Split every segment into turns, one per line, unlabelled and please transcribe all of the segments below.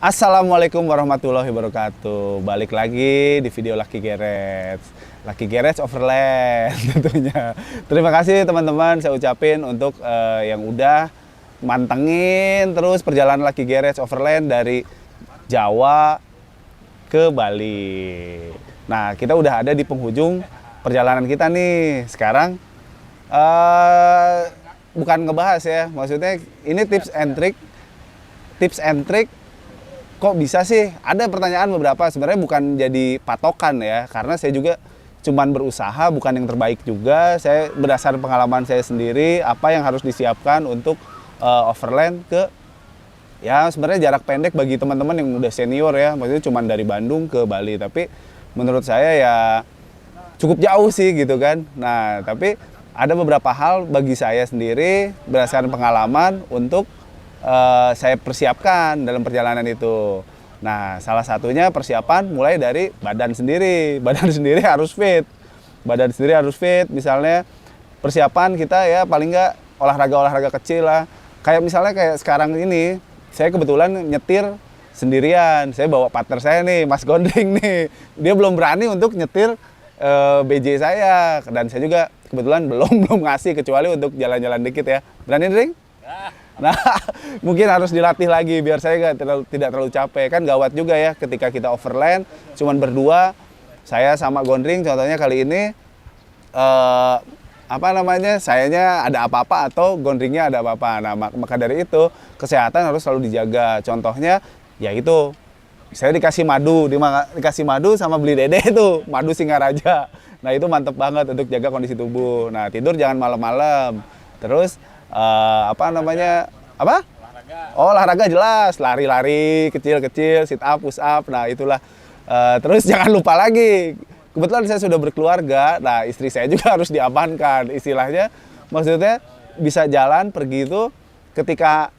Assalamualaikum warahmatullahi wabarakatuh. Balik lagi di video Lucky Garage. Lucky Garage Overland tentunya. Terima kasih teman-teman saya ucapin untuk yang udah mantengin terus perjalanan Lucky Garage Overland dari Jawa ke Bali. Nah, kita udah ada di penghujung perjalanan kita nih. Sekarang bukan ngebahas ya, maksudnya ini tips and trick. Kok bisa sih? Ada pertanyaan beberapa, sebenarnya bukan jadi patokan ya, karena saya juga cuman berusaha, bukan yang terbaik juga. Saya berdasarkan pengalaman saya sendiri, apa yang harus disiapkan untuk overland ke, ya sebenarnya jarak pendek bagi teman-teman yang udah senior ya, maksudnya cuman dari Bandung ke Bali. Tapi menurut saya ya cukup jauh sih gitu kan. Nah, tapi ada beberapa hal bagi saya sendiri berdasarkan pengalaman untuk saya persiapkan dalam perjalanan itu. Nah, salah satunya persiapan mulai dari badan sendiri. Badan sendiri harus fit. Misalnya persiapan kita ya paling nggak olahraga kecil lah. Kayak misalnya kayak sekarang ini, saya kebetulan nyetir sendirian. Saya bawa partner saya nih, Mas Gondring nih. Dia belum berani untuk nyetir BJ saya. Dan saya juga kebetulan belum ngasih, kecuali untuk jalan-jalan dikit ya. Berani, Dring? Nah, mungkin harus dilatih lagi biar saya tidak terlalu capek. Kan gawat juga ya ketika kita overland, cuman berdua, saya sama Gondring contohnya kali ini, sayanya ada apa-apa atau Gondringnya ada apa-apa. Nah, maka dari itu, kesehatan harus selalu dijaga. Contohnya, yaitu, saya dikasih madu sama beli dede itu, madu Singaraja. Nah, itu mantep banget untuk jaga kondisi tubuh. Nah, tidur jangan malam-malam. Terus, olahraga jelas, lari-lari kecil-kecil, sit up, push up, nah itulah. Terus jangan lupa lagi, kebetulan saya sudah berkeluarga, nah istri saya juga harus diamankan, istilahnya, maksudnya bisa jalan pergi itu ketika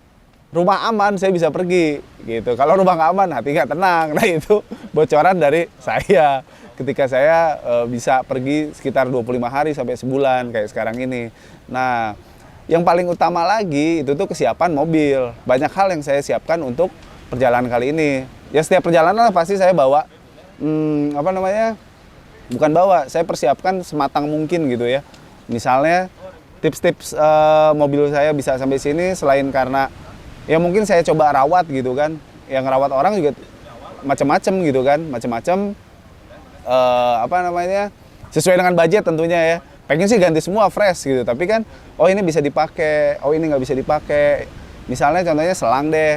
rumah aman saya bisa pergi, gitu. Kalau rumah nggak aman hati nggak tenang, nah itu bocoran dari saya. Ketika saya bisa pergi sekitar 25 hari sampai sebulan kayak sekarang ini. Nah, yang paling utama lagi itu tuh kesiapan mobil. Banyak hal yang saya siapkan untuk perjalanan kali ini. Ya setiap perjalanan pasti saya bawa, bukan bawa, saya persiapkan sematang mungkin gitu ya. Misalnya tips-tips mobil saya bisa sampai sini selain karena ya mungkin saya coba rawat gitu kan. Yang rawat orang juga macam-macam gitu kan, sesuai dengan budget tentunya ya. Pengen sih ganti semua fresh gitu, tapi kan ini bisa dipakai, ini nggak bisa dipakai. Misalnya contohnya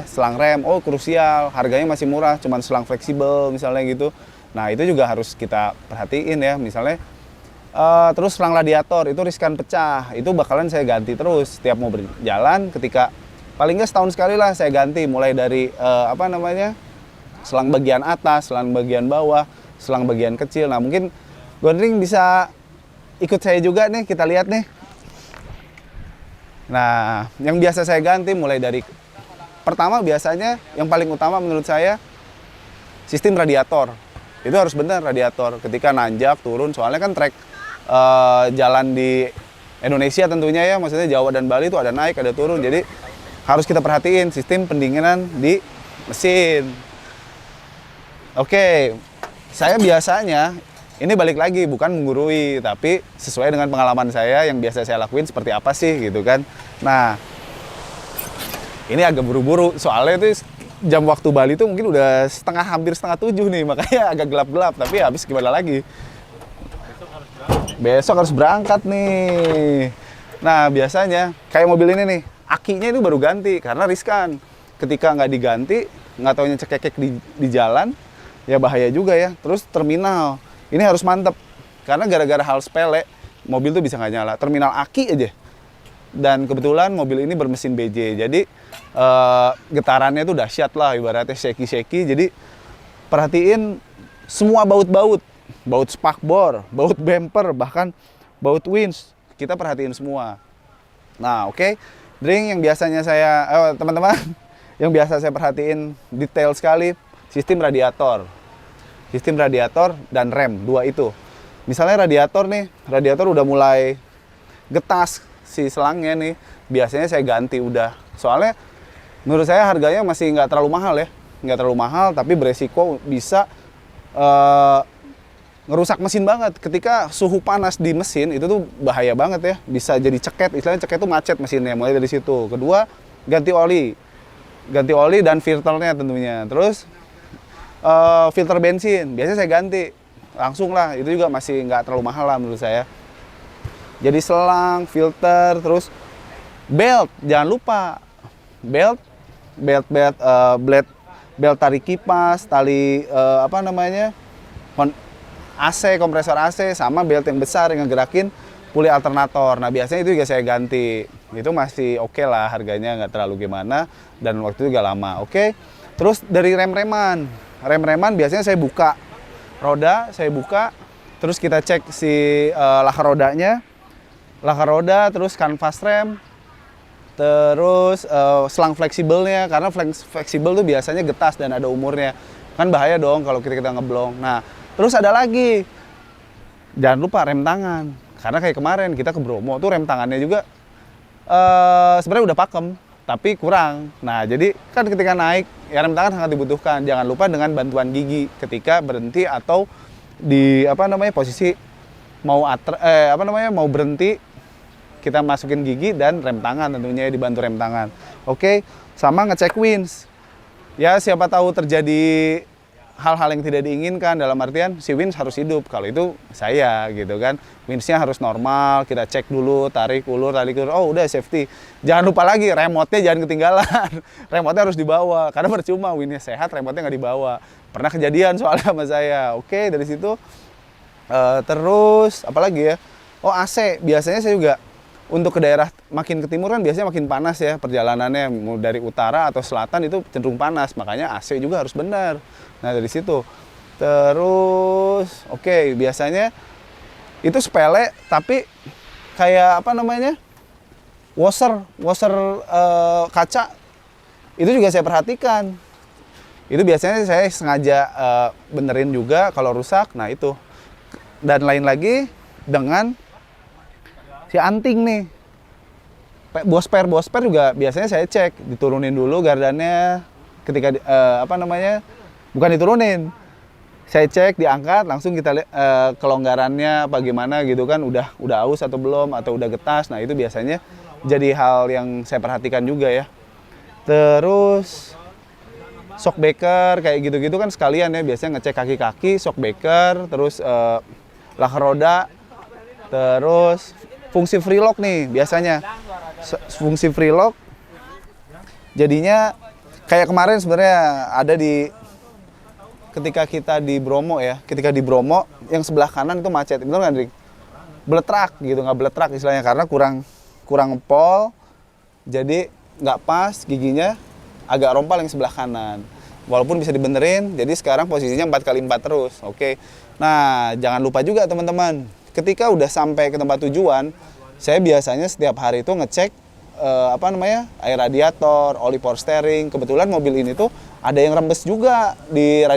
selang rem, krusial, harganya masih murah, cuman selang fleksibel misalnya gitu. Nah, itu juga harus kita perhatiin ya. Misalnya terus selang radiator itu riskan pecah, itu bakalan saya ganti terus setiap mau berjalan. Ketika paling nggak setahun sekali lah saya ganti, mulai dari selang bagian atas, selang bagian bawah, selang bagian kecil. Nah, mungkin Gondring bisa ikut saya juga nih, kita lihat nih. Nah, yang biasa saya ganti mulai dari pertama, biasanya yang paling utama menurut saya sistem radiator. Itu harus benar radiator ketika nanjak turun, soalnya kan trek jalan di Indonesia tentunya ya, maksudnya Jawa dan Bali itu ada naik ada turun, jadi harus kita perhatiin sistem pendinginan di mesin. Oke, saya biasanya ini balik lagi, bukan menggurui, tapi sesuai dengan pengalaman saya yang biasa saya lakuin seperti apa sih gitu kan. Nah, ini agak buru-buru, soalnya itu jam waktu Bali itu mungkin udah hampir setengah 7 nih, makanya agak gelap-gelap, tapi habis gimana lagi. Besok harus berangkat nih. Nah, biasanya kayak mobil ini nih, akinya itu baru ganti karena riskan. Ketika nggak diganti, nggak taunya cekek di jalan, ya bahaya juga ya. Terus terminal. Ini harus mantep, karena gara-gara hal sepele, mobil tuh bisa nggak nyala. Terminal aki aja. Dan kebetulan mobil ini bermesin BJ, jadi getarannya tuh dahsyat lah, ibaratnya shaky-shaky. Jadi perhatiin semua baut-baut, baut spakbor, baut bumper, bahkan baut winch. Kita perhatiin semua. Nah, oke. Yang biasanya teman-teman, yang biasa saya perhatiin detail sekali, sistem radiator. Sistem radiator dan rem, dua itu. Misalnya radiator udah mulai getas si selangnya nih, biasanya saya ganti udah. Soalnya menurut saya harganya masih nggak terlalu mahal ya. nggak terlalu mahal, tapi beresiko bisa eh, ngerusak mesin banget. Ketika suhu panas di mesin itu tuh bahaya banget ya, bisa jadi ceket, istilahnya ceket tuh macet mesinnya, mulai dari situ. Kedua, ganti oli dan filternya tentunya. Terus filter bensin, biasanya saya ganti langsung lah, itu juga masih nggak terlalu mahal lah menurut saya. Jadi selang, filter, terus belt, jangan lupa belt tarik kipas, tali AC, kompresor AC, sama belt yang besar yang ngegerakin puli alternator. Nah biasanya itu juga saya ganti. Itu masih oke lah, harganya nggak terlalu gimana, dan waktu itu juga lama. Oke. Terus dari rem-reman biasanya saya buka roda, terus kita cek si laka roda, terus kanvas rem, terus selang fleksibelnya, karena fleksibel tuh biasanya getas dan ada umurnya. Kan bahaya dong kalau kita ngeblong. Nah, terus ada lagi, jangan lupa rem tangan. Karena kayak kemarin kita ke Bromo tuh rem tangannya juga sebenarnya udah pakem, tapi kurang. Nah, jadi kan ketika naik, ya rem tangan sangat dibutuhkan. Jangan lupa dengan bantuan gigi ketika berhenti atau di posisi mau berhenti, kita masukin gigi dan rem tangan, tentunya dibantu rem tangan. Oke, sama ngecek winch. Ya siapa tahu terjadi hal-hal yang tidak diinginkan, dalam artian si winch harus hidup. Kalau itu saya gitu kan, winchnya harus normal, kita cek dulu, tarik ulur, oh udah safety. Jangan lupa lagi remote-nya jangan ketinggalan. Remote-nya harus dibawa, karena percuma winchnya sehat, remote-nya nggak dibawa. Pernah kejadian soalnya sama saya. Oke, dari situ terus apalagi ya, oh AC, biasanya saya juga untuk ke daerah makin ke timur kan biasanya makin panas ya perjalanannya, mau dari utara atau selatan itu cenderung panas, makanya AC juga harus benar. Nah dari situ terus biasanya itu sepele, tapi kayak washer kaca itu juga saya perhatikan. Itu biasanya saya sengaja benerin juga kalau rusak. Nah itu, dan lain lagi dengan si anting nih, bosper juga biasanya saya cek, diturunin dulu gardannya ketika bukan diturunin, saya cek, diangkat, langsung kita lihat kelonggarannya apa gimana gitu kan, udah aus atau belum, atau udah getas. Nah itu biasanya jadi hal yang saya perhatikan juga ya. Terus shockbreaker kayak gitu-gitu kan sekalian ya, biasanya ngecek kaki-kaki, shockbreaker, terus laka roda, terus fungsi free lock nih biasanya. Fungsi free lock jadinya kayak kemarin sebenarnya ada ketika kita di Bromo ya, yang sebelah kanan itu macet, betul nggak, Drik? Beletrak gitu, nggak beletrak istilahnya, karena kurang pol, jadi nggak pas giginya, agak rompal yang sebelah kanan. Walaupun bisa dibenerin, jadi sekarang posisinya 4x4 terus. Oke. Nah, jangan lupa juga teman-teman, ketika udah sampai ke tempat tujuan, saya biasanya setiap hari itu ngecek air radiator, oli power steering. Kebetulan mobil ini tuh ada yang rembes juga di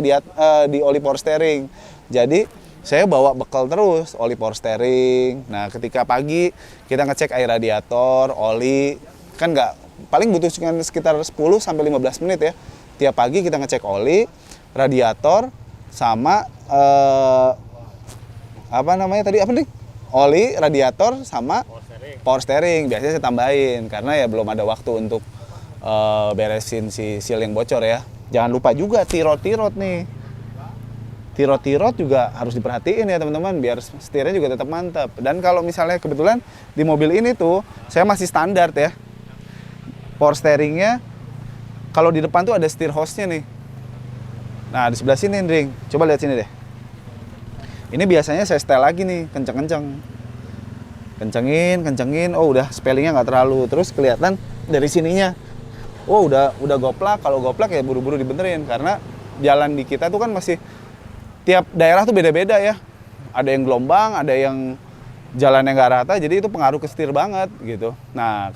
oli power steering. Jadi saya bawa bekal terus oli power steering. Nah, ketika pagi kita ngecek air radiator, oli, kan paling butuh sekitar 10 sampai 15 menit ya. Tiap pagi kita ngecek oli, radiator, sama oli, radiator, sama power steering. Biasanya saya tambahin karena ya belum ada waktu untuk beresin si seal yang bocor ya. Jangan lupa juga tirot nih. Tirot juga harus diperhatiin ya teman-teman, biar setirnya juga tetap mantap. Dan kalau misalnya kebetulan di mobil ini tuh saya masih standar ya. Power steeringnya kalau di depan tuh ada steer hose-nya nih. Nah, di sebelah sini, Dring. Coba lihat sini deh. Ini biasanya saya setel lagi nih, kencengin, oh udah spellingnya nggak terlalu, terus kelihatan dari sininya, oh udah goplak. Kalau goplak ya buru-buru dibenerin, karena jalan di kita tuh kan masih, tiap daerah tuh beda-beda ya, ada yang gelombang, ada yang jalannya nggak rata, jadi itu pengaruh ke setir banget gitu. Nah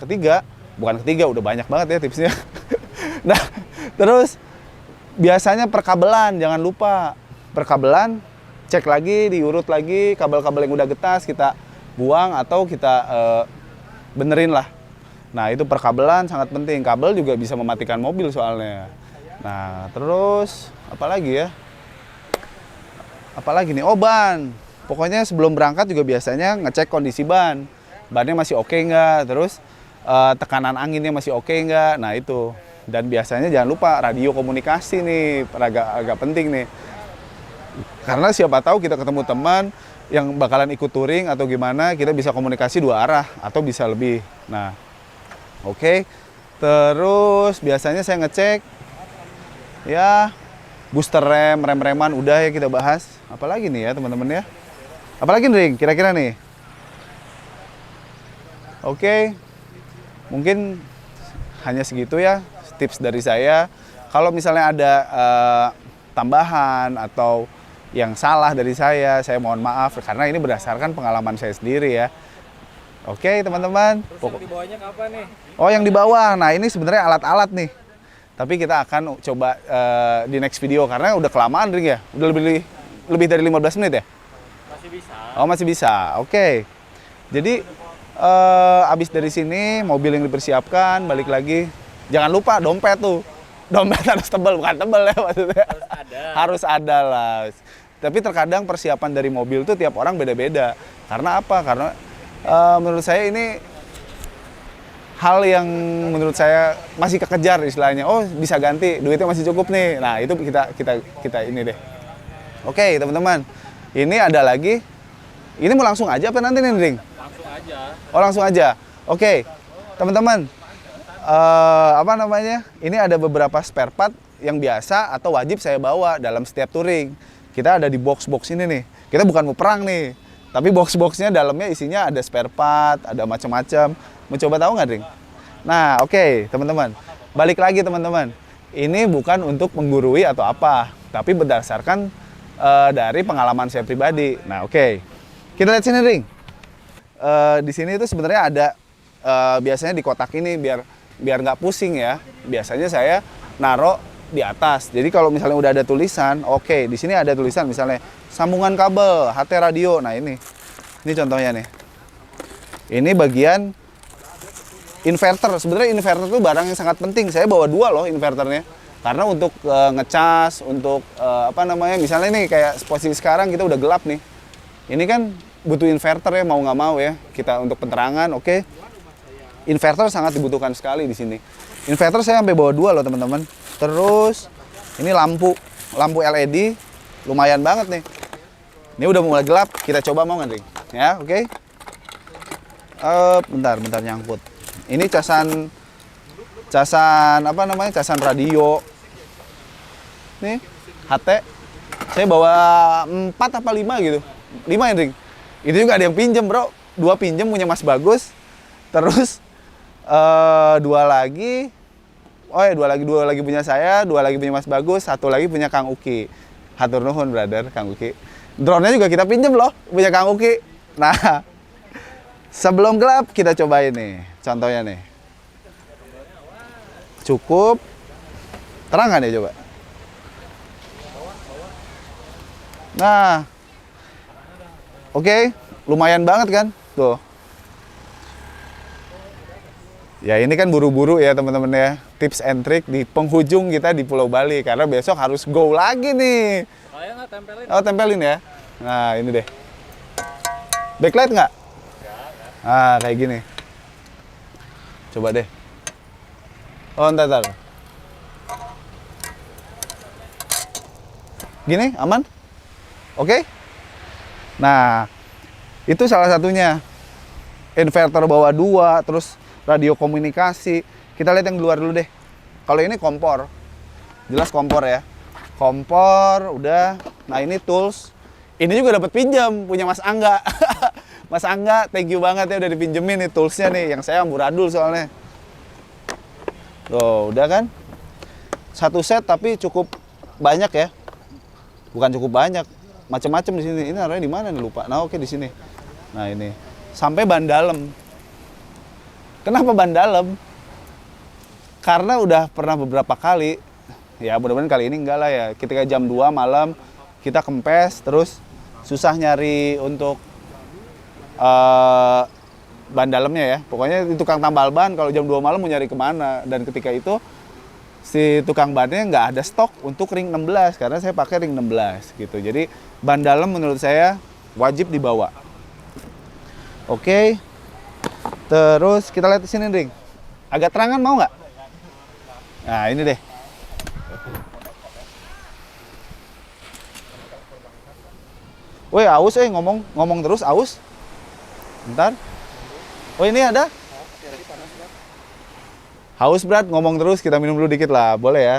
bukan ketiga, udah banyak banget ya tipsnya. Nah terus biasanya perkabelan, jangan lupa perkabelan, cek lagi, diurut lagi, kabel-kabel yang udah getas kita buang atau kita benerin lah. Nah itu perkabelan sangat penting, kabel juga bisa mematikan mobil soalnya. Nah, terus apa lagi ya? Apalagi nih, oh ban. Pokoknya sebelum berangkat juga biasanya ngecek kondisi ban. Bannya masih oke nggak, terus tekanan anginnya masih oke nggak. Nah itu. Dan biasanya jangan lupa radio komunikasi nih, agak penting nih. Karena siapa tahu kita ketemu teman yang bakalan ikut touring atau gimana, kita bisa komunikasi dua arah atau bisa lebih. Nah, oke. Terus biasanya saya ngecek ya booster rem, rem-reman udah ya kita bahas. Apalagi nih ya teman-teman ya. Apalagi nih kira-kira nih. Oke. Mungkin hanya segitu ya tips dari saya. Kalau misalnya ada tambahan atau yang salah dari saya mohon maaf karena ini berdasarkan pengalaman saya sendiri ya. Oke teman-teman.
Terus yang di bawahnya apa nih?
Oh yang di bawah, nah ini sebenarnya alat-alat nih. Tapi kita akan coba di next video karena udah kelamaan Ring ya. Udah lebih dari 15 menit ya?
Masih bisa.
Oh masih bisa, oke. Jadi abis dari sini mobil yang dipersiapkan, balik lagi. Jangan lupa dompet tuh. Dompet harus tebal, bukan tebal ya maksudnya.
Harus ada.
Harus ada lah. Tapi terkadang persiapan dari mobil tuh tiap orang beda-beda. Karena apa? Karena menurut saya ini hal yang menurut saya masih kekejar istilahnya. Oh bisa ganti, duitnya masih cukup nih. Nah itu kita ini deh. Oke teman-teman, ini ada lagi. Ini mau langsung aja apa nanti nih Ring?
Langsung aja.
Oh langsung aja. Oke teman-teman, apa namanya? Ini ada beberapa spare part yang biasa atau wajib saya bawa dalam setiap touring. Kita ada di box-box ini nih. Kita bukan mau perang nih, tapi box-boxnya dalamnya isinya ada spare part, ada macam-macam. Mau coba tahu nggak, Ring? Nah, oke, teman-teman. Balik lagi, teman-teman. Ini bukan untuk menggurui atau apa, tapi berdasarkan dari pengalaman saya pribadi. Nah, oke. Kita lihat sini, Ring. Di sini itu sebenarnya ada biasanya di kotak ini biar nggak pusing ya. Biasanya saya naruh di atas. Jadi kalau misalnya udah ada tulisan, oke, di sini ada tulisan misalnya sambungan kabel, HT radio. Nah, ini contohnya nih. Ini bagian inverter. Sebenarnya inverter itu barang yang sangat penting. Saya bawa 2 loh inverternya. Karena untuk ngecas, untuk apa namanya, misalnya nih kayak posisi sekarang kita udah gelap nih. Ini kan butuh inverter ya, mau nggak mau ya. Kita untuk penerangan, oke. Inverter sangat dibutuhkan sekali di sini. Inverter saya sampai bawa 2 loh teman-teman. Terus ini lampu LED lumayan banget nih. Ini udah mulai gelap, kita coba mau nggak Ring? Ya, oke. Bentar nyangkut. Ini casan apa namanya? Casan radio. Nih, HT. Saya bawa 4 apa 5 gitu. 5 ya, Ring. Itu juga ada yang pinjem, Bro. 2 pinjem punya Mas Bagus. Terus 2 lagi. Oh ya, 2 lagi punya saya, 2 lagi punya Mas Bagus, 1 lagi punya Kang Uki. Hatur nuhun, brother, Kang Uki. Drone-nya juga kita pinjem loh, punya Kang Uki. Nah, sebelum gelap kita cobain nih, contohnya nih. Cukup. Terang nggak nih coba? Nah, oke, lumayan banget kan? Tuh. Ya ini kan buru-buru ya teman-teman ya. Tips and trick di penghujung kita di Pulau Bali. Karena besok harus go lagi nih.
Saya nggak tempelin.
Oh tempelin ya. Nah ini deh. Backlight nggak? Ah kayak gini. Coba deh. Oh ntar. Gini aman? Oke? Nah itu salah satunya. Inverter bawa 2, terus radio komunikasi. Kita lihat yang di luar dulu deh. Kalau ini kompor. Jelas kompor ya. Kompor udah. Nah, ini tools. Ini juga dapat pinjam punya Mas Angga. Mas Angga, thank you banget ya udah dipinjemin nih toolsnya nih yang saya amburadul soalnya. Tuh, udah kan? 1 set tapi cukup banyak ya. Bukan cukup banyak. Macam-macam di sini. Ini naruhnya di mana nih lupa. Nah, oke di sini. Nah, ini. Sampai ban dalam. Kenapa ban dalam? Karena udah pernah beberapa kali, ya mudah-mudahan kali ini enggak lah ya, ketika jam 2 malam kita kempes, terus susah nyari untuk ban dalamnya ya. Pokoknya di tukang tambal ban kalau jam 2 malam mau nyari kemana. Dan ketika itu si tukang bannya nggak ada stok untuk ring 16 karena saya pakai ring 16 gitu. Jadi ban dalam menurut saya wajib dibawa. Oke. Terus kita lihat di sini ring. Agak terangan mau nggak? Nah ini deh. Woi aus ngomong terus aus. Bentar. Oh ini ada? Haus berat ngomong terus, kita minum dulu dikit lah, boleh ya?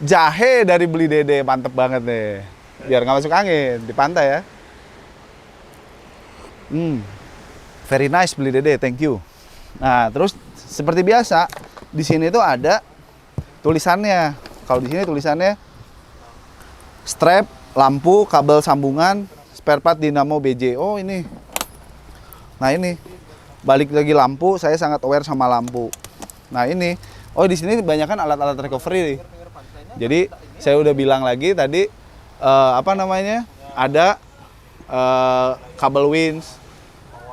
Jahe dari Beli Dede, mantep banget nih. Biar nggak masuk angin, di pantai ya. Very nice Beli Dede, thank you. Nah, terus seperti biasa, di sini tuh ada tulisannya. Kalau di sini tulisannya strap, lampu, kabel sambungan, spare part dinamo BJ. Oh ini. Nah ini, balik lagi lampu, saya sangat aware sama lampu. Nah ini, oh di sini kebanyakan alat-alat recovery. Jadi saya udah bilang lagi tadi ada kabel winch.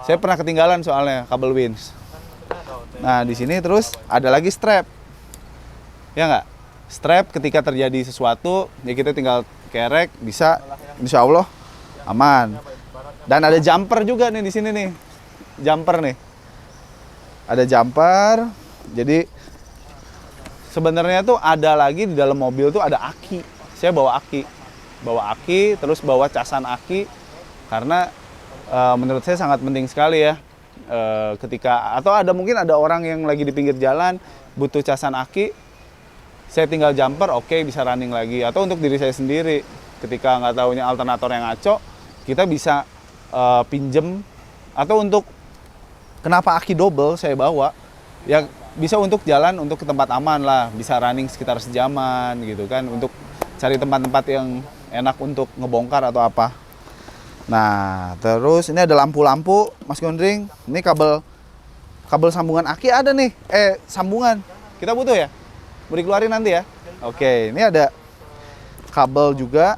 Saya pernah ketinggalan soalnya kabel winch. Nah di sini terus ada lagi strap, ya nggak? Strap ketika terjadi sesuatu ya kita tinggal kerek, bisa, insya Allah aman. Dan ada jumper juga nih di sini nih, jumper nih. Ada jumper. Jadi sebenarnya tuh ada lagi di dalam mobil tuh ada aki. Saya bawa aki, terus bawa casan aki karena menurut saya sangat penting sekali ya. Ketika atau mungkin ada orang yang lagi di pinggir jalan butuh casan aki, saya tinggal jumper, oke, bisa running lagi. Atau untuk diri saya sendiri, ketika nggak tahunya alternator yang ngaco, kita bisa pinjem. Atau untuk kenapa aki double saya bawa, ya bisa untuk jalan untuk ke tempat aman lah, bisa running sekitar sejaman gitu kan, untuk cari tempat-tempat yang enak untuk ngebongkar atau apa. Nah, terus ini ada lampu-lampu, Mas Gondring. Ini kabel sambungan aki ada nih. Sambungan. Kita butuh ya? Mau dikeluarin nanti ya? Oke, ini ada kabel juga.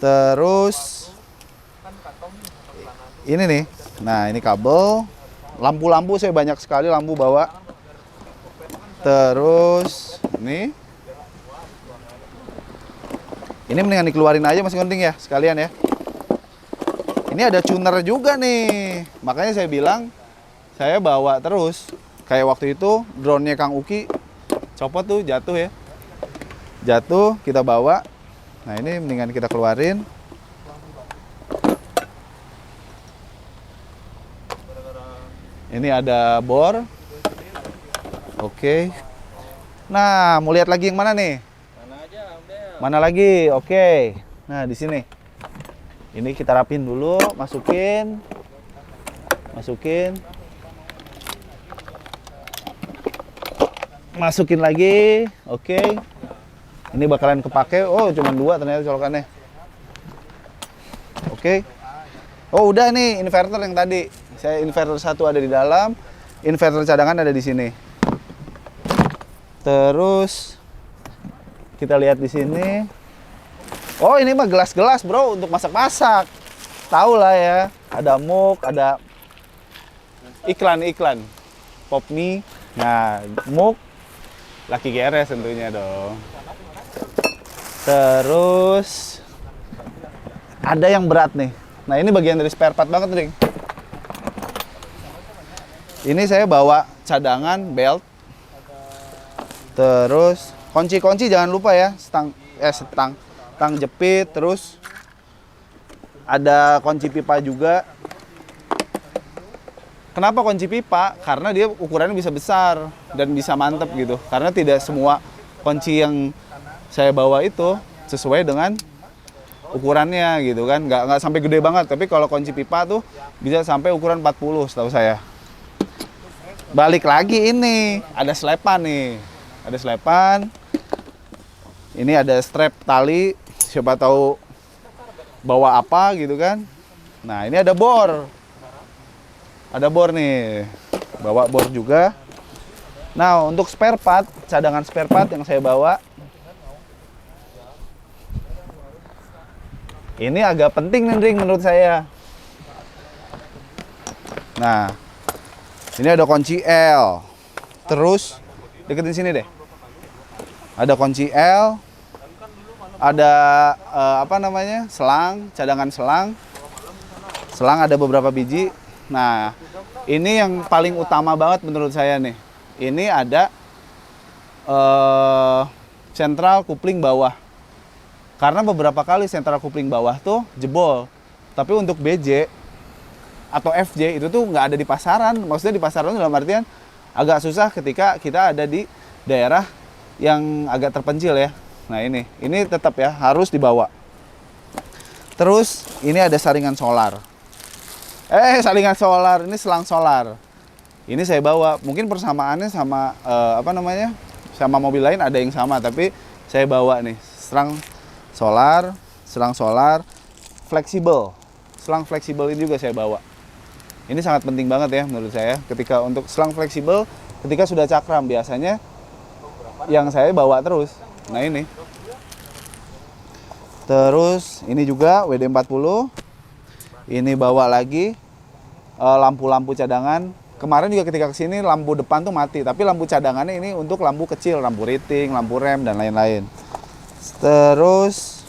Terus ini nih. Nah, ini kabel. Lampu-lampu saya banyak sekali lampu bawa. Terus ini mendingan dikeluarin aja Mas Gonding ya, sekalian ya. Ini ada tuner juga nih. Makanya saya bilang saya bawa terus. Kayak waktu itu drone-nya Kang Uki copot tuh, jatuh ya. Jatuh, kita bawa. Nah, ini mendingan kita keluarin. Ini ada bor. Oke. Nah, mau lihat lagi yang mana nih?
Mana aja, Amdel.
Mana lagi? Oke. Nah, di sini. Ini kita rapin dulu, masukin. Masukin lagi. Oke. Ini bakalan kepake. Oh, cuma 2 ternyata colokannya. Oke. Oh, udah nih inverter yang tadi. Saya inverter 1 ada di dalam, inverter cadangan ada di sini. Terus kita lihat di sini. Oh, ini mah gelas-gelas, Bro, untuk masak-masak. Tahu lah ya, ada muk, ada iklan. Pop mie. Nah, muk Lucky GRS tentunya dong. Terus ada yang berat nih. Nah, ini bagian dari spare part banget, Ring. Ini saya bawa cadangan, belt. Terus kunci-kunci jangan lupa ya, stang jepit, terus ada kunci pipa juga. Kenapa kunci pipa? Karena dia ukurannya bisa besar dan bisa mantep gitu. Karena tidak semua kunci yang saya bawa itu sesuai dengan ukurannya gitu kan. Nggak sampai gede banget, tapi kalau kunci pipa tuh bisa sampai ukuran 40 setahu saya. Balik lagi ini, ada selepan nih. Ada selepan. Ini ada strap tali, siapa tahu bawa apa gitu kan. Nah, ini ada bor. Ada bor nih. Bawa bor juga. Nah, untuk spare part, cadangan spare part yang saya bawa. Ini agak penting nih, Ring, menurut saya. Nah, ini ada kunci L. Terus deketin sini deh. Ada kunci L, ada apa namanya, selang, cadangan selang. Selang ada beberapa biji. Nah, ini yang paling utama banget menurut saya nih. Ini ada sentral kupling bawah. Karena beberapa kali sentral kupling bawah tuh jebol. Tapi untuk BJ atau FJ itu tuh nggak ada di pasaran. Maksudnya di pasaran dalam artian agak susah ketika kita ada di daerah yang agak terpencil ya. Nah ini tetap ya harus dibawa. Terus ini ada saringan solar. Saringan solar, ini selang solar. Ini saya bawa. Mungkin persamaannya sama apa namanya? Sama mobil lain ada yang sama, tapi saya bawa nih selang solar fleksibel. Selang fleksibel ini juga saya bawa. Ini sangat penting banget ya menurut saya. Ketika untuk selang fleksibel, ketika sudah cakram biasanya yang saya bawa terus. Nah ini. Terus ini juga WD-40. Ini bawa lagi lampu-lampu cadangan. Kemarin juga ketika kesini lampu depan tuh mati, tapi lampu cadangannya ini untuk lampu kecil, lampu riting, lampu rem dan lain-lain. Terus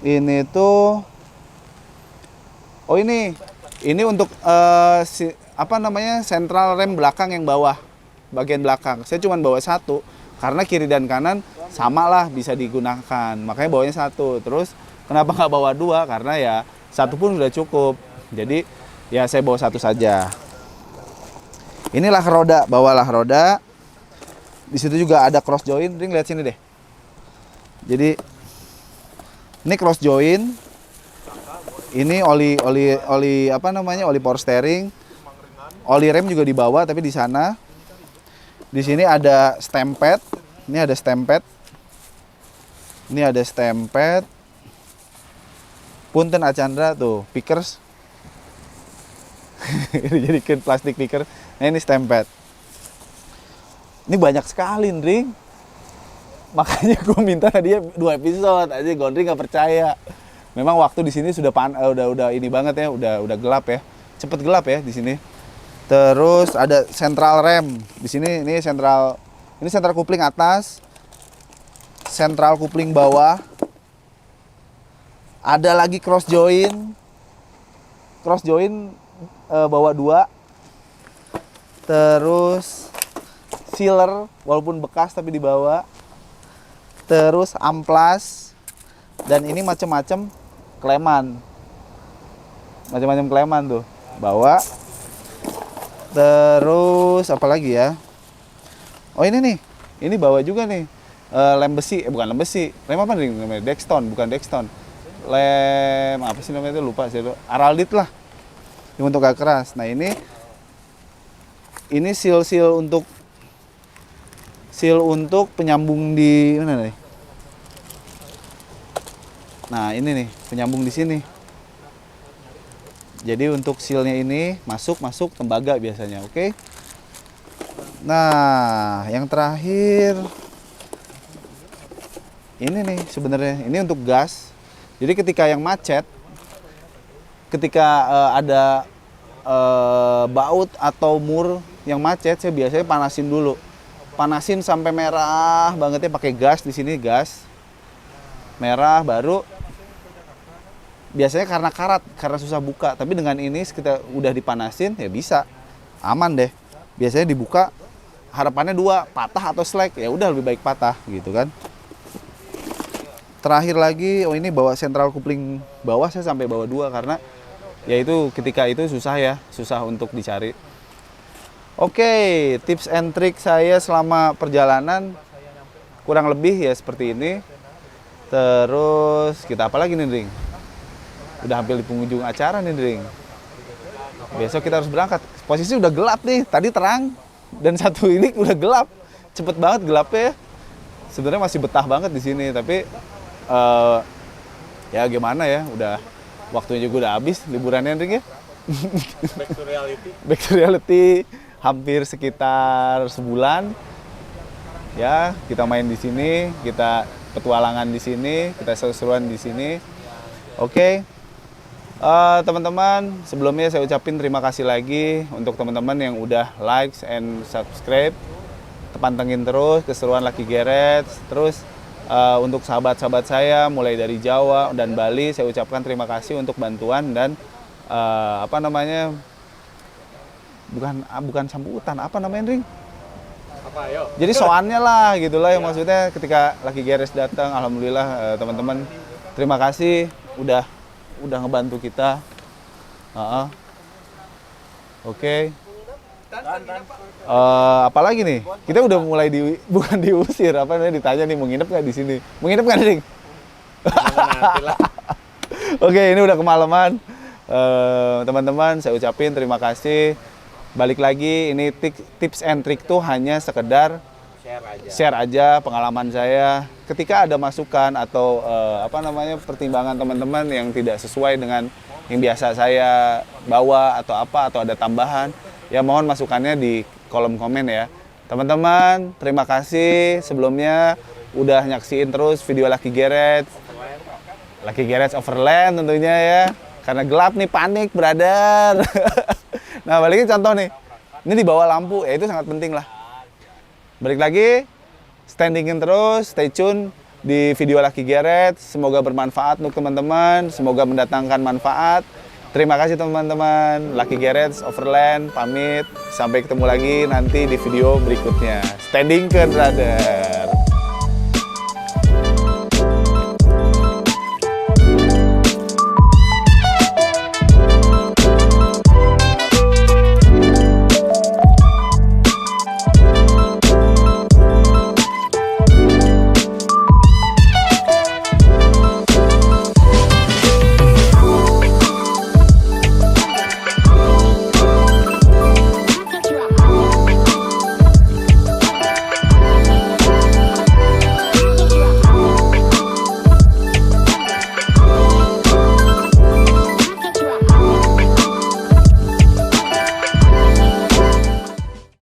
ini tuh, oh ini untuk apa namanya, sentral rem belakang yang bawah, bagian belakang. Saya cuma bawa satu karena kiri dan kanan sama lah bisa digunakan, makanya bawanya satu. Terus kenapa nggak bawa dua? Karena ya satu pun sudah cukup. Jadi ya saya bawa satu saja. Inilah roda, bawalah roda. Di situ juga ada cross joint. Ring, lihat sini deh. Jadi ini cross joint. Ini oli apa namanya? Oli power steering. Oli rem juga dibawa tapi di sana. Di sini ada stem pad. Ini ada stem pad. Ini ada stem pad. Punten Acandra tuh, pickers. Ini jadikan plastik picker. Nah ini stem pad. Ini banyak sekali, Ndring. Makanya gue minta dia 2 episode aja, Gondring nggak percaya. Memang waktu di sini sudah udah ini banget ya, udah gelap ya. Cepet gelap ya di sini. Terus ada sentral rem. Di sini ini sentral kupling atas. Sentral kupling bawah. Ada lagi cross joint. Cross joint bawa 2. Terus sealer walaupun bekas tapi dibawa. Terus amplas. Dan ini macam-macam kleman. Macam-macam kleman tuh. Bawa. Terus apa lagi ya? Oh ini nih. Ini bawa juga nih. Lem besi, bukan lem besi. Lem apa nih namanya? Dexton, bukan Dexton. Lem apa sih namanya itu, lupa sih itu. Araldit lah. Ini untuk agak keras. Nah ini seal untuk penyambung di mana nih? Nah ini nih penyambung di sini. Jadi untuk sealnya ini masuk tembaga biasanya, oke? Nah yang terakhir ini nih sebenarnya ini untuk gas. Jadi ketika yang macet, ketika ada baut atau mur yang macet, saya biasanya panasin dulu. Panasin sampai merah banget ya, pakai gas di sini, gas. Merah baru biasanya karena susah buka, tapi dengan ini kita udah dipanasin ya bisa. Aman deh. Biasanya dibuka harapannya 2, patah atau slack. Ya udah lebih baik patah gitu kan. Terakhir lagi, oh ini bawa sentral kupling bawah, saya sampai bawa 2 karena ya itu ketika itu susah untuk dicari. Oke, tips and trick saya selama perjalanan kurang lebih ya seperti ini. Terus kita apa lagi nih, Dring? Udah hampir di penghujung acara nih, Dring. Besok kita harus berangkat. Posisi udah gelap nih, tadi terang dan satu ini udah gelap. Cepet banget gelapnya ya. Sebenarnya masih betah banget di sini, tapi ya gimana ya, udah waktunya juga udah habis liburannya, Ring ya.
Back to reality.
Back to reality, hampir sekitar sebulan. Ya, kita main di sini, kita petualangan di sini, kita seru-seruan di sini. Oke. Teman-teman, sebelumnya saya ucapin terima kasih lagi untuk teman-teman yang udah like and subscribe pantengin terus keseruan Lucky Garage. Terus untuk sahabat-sahabat saya mulai dari Jawa dan Bali, saya ucapkan terima kasih untuk bantuan dan apa namanya, bukan sambutan, apa namanya, Ring?
Apa, ayo?
Jadi soannya lah gitulah, yang maksudnya ketika Lucky Garage datang, alhamdulillah teman-teman terima kasih udah ngebantu kita. Oke. Apalagi nih? Kita udah mulai bukan diusir, apa namanya, ditanya nih mau nginep nggak di sini? Mau nginep nggak, Ring? Oke, ini udah kemalaman. Teman-teman, saya ucapin terima kasih. Balik lagi, ini tips and trick tuh hanya sekedar share aja pengalaman saya. Ketika ada masukan atau apa namanya, pertimbangan teman-teman yang tidak sesuai dengan yang biasa saya bawa atau apa, atau ada tambahan, ya mohon masukannya di kolom komen ya. Teman-teman, terima kasih sebelumnya udah nyaksiin terus video Lucky Garage Overland tentunya ya. Karena gelap nih, panik brother. Nah, balikin contoh nih. Ini di bawah lampu, ya itu sangat penting lah. Balik lagi, standingin terus, stay tune di video Lucky Garage. Semoga bermanfaat untuk teman-teman, semoga mendatangkan manfaat. Terima kasih teman-teman. Lucky Garage Overland pamit. Sampai ketemu lagi nanti di video berikutnya. Standing ke brother.